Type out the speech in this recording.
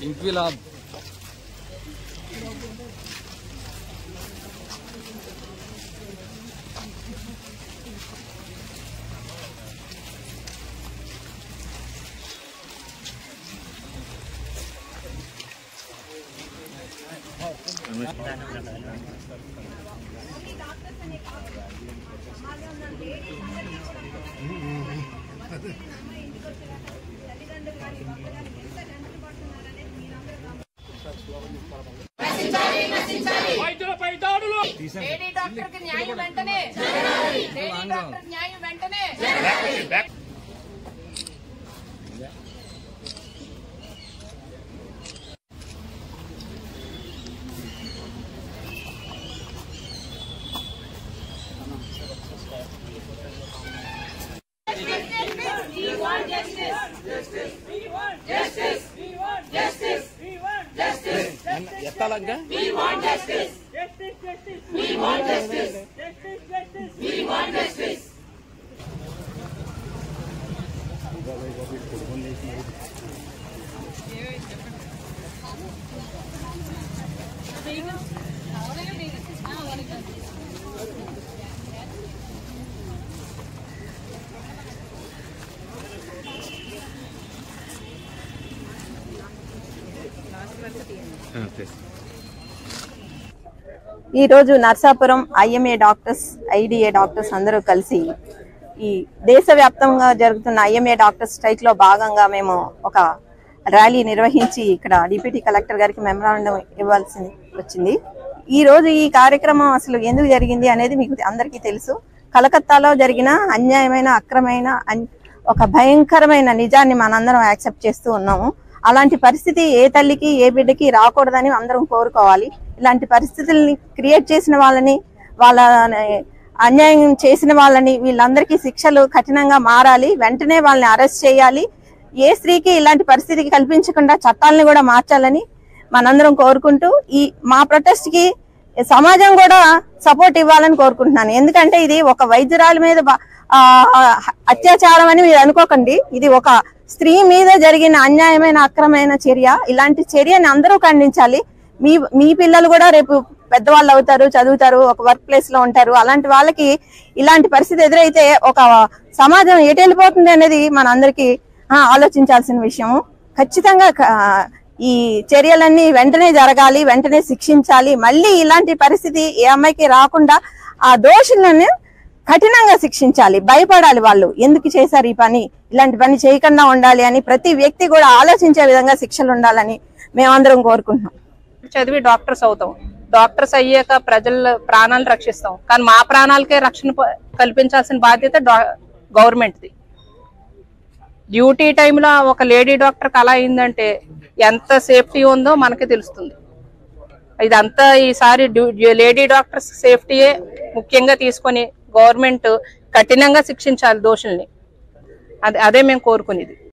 इंक्विलाब lady doctor के न्याय वेंटने lady doctor न्याय वेंटने We want justice. Justice. We want justice. We want justice. We want justice. We want justice. Justice, justice. We want justice. Justice, justice. We want justice. ఈ రోజు Narsapuram IMA doctors IDA doctors అందరూ కలిసి ఈ దేశవ్యాప్తంగా జరుగుతున్న IMA doctors strike లో భాగంగా మేము ఒక ర్యాలీ నిర్వహించి ఇక్కడ డిప్యూటీ కలెక్టర్ గారికి మెమరాండం ఇవ్వాల్సి వచ్చింది. ఈ రోజు ఈ కార్యక్రమం అసలు ఎందుకు జరిగింది అనేది మీకు అందరికీ తెలుసు. కలకత్తాలో జరిగిన అన్యాయమైన అక్రమైన ఒక భయంకరమైన నిజాన్ని మనందరం యాక్సెప్ట్ చేస్తూ ఉన్నాము. అలాంటి పరిస్థితి ఏ తల్లికి ఏ బిడ్డకి రాకూడదని అందరం కోరుకోవాలి. ఇలాంటి పరిస్థితుల్ని క్రియేట్ చేసిన వాళ్ళని, వాళ్ళ అన్యాయం చేసిన వాళ్ళని, వీళ్ళందరికీ శిక్షలు కఠినంగా మారాలి. వెంటనే వాళ్ళని అరెస్ట్ చేయాలి. ఏ స్త్రీకి ఇలాంటి పరిస్థితికి కల్పించకుండా చట్టాలను కూడా మార్చాలని మనందరం కోరుకుంటూ ఈ మా ప్రొటెస్ట్ కి సమాజం కూడా సపోర్ట్ ఇవ్వాలని కోరుకుంటున్నాను. ఎందుకంటే ఇది ఒక వైద్యురాలి మీద అత్యాచారం అని మీరు అనుకోకండి. ఇది ఒక స్త్రీ మీద జరిగిన అన్యాయమైన అక్రమైన చర్య. ఇలాంటి చర్యని అందరూ ఖండించాలి. మీ పిల్లలు కూడా రేపు పెద్దవాళ్ళు అవుతారు, చదువుతారు, ఒక వర్క్ ప్లేస్ లో ఉంటారు. అలాంటి వాళ్ళకి ఇలాంటి పరిస్థితి ఎదురైతే ఒక సమాజం ఎటు వెళ్ళిపోతుంది అనేది మనందరికీ ఆలోచించాల్సిన విషయము. ఖచ్చితంగా ఈ చర్యలన్నీ వెంటనే జరగాలి, వెంటనే శిక్షించాలి. మళ్ళీ ఇలాంటి పరిస్థితి ఏ అమ్మాయికి రాకుండా ఆ దోషులను కఠినంగా శిక్షించాలి. భయపడాలి వాళ్ళు ఎందుకు చేశారు ఈ పని, ఇలాంటి పని చేయకుండా ఉండాలి అని ప్రతి వ్యక్తి కూడా ఆలోచించే విధంగా శిక్షలు ఉండాలని మేమందరం కోరుకుంటున్నాం. చదివి డాక్టర్స్ అవుతాం, డాక్టర్స్ అయ్యాక ప్రజల ప్రాణాలు రక్షిస్తాం. కానీ మా ప్రాణాలకే రక్షణ కల్పించాల్సిన బాధ్యత గవర్నమెంట్ది. డ్యూటీ టైంలో ఒక లేడీ డాక్టర్కి అలా అయిందంటే ఎంత సేఫ్టీ ఉందో మనకే తెలుస్తుంది. ఇదంతా ఈసారి లేడీ డాక్టర్స్ సేఫ్టీయే ముఖ్యంగా తీసుకొని గవర్నమెంట్ కఠినంగా శిక్షించాలి దోషుల్ని. అదే మేము కోరుకునేది.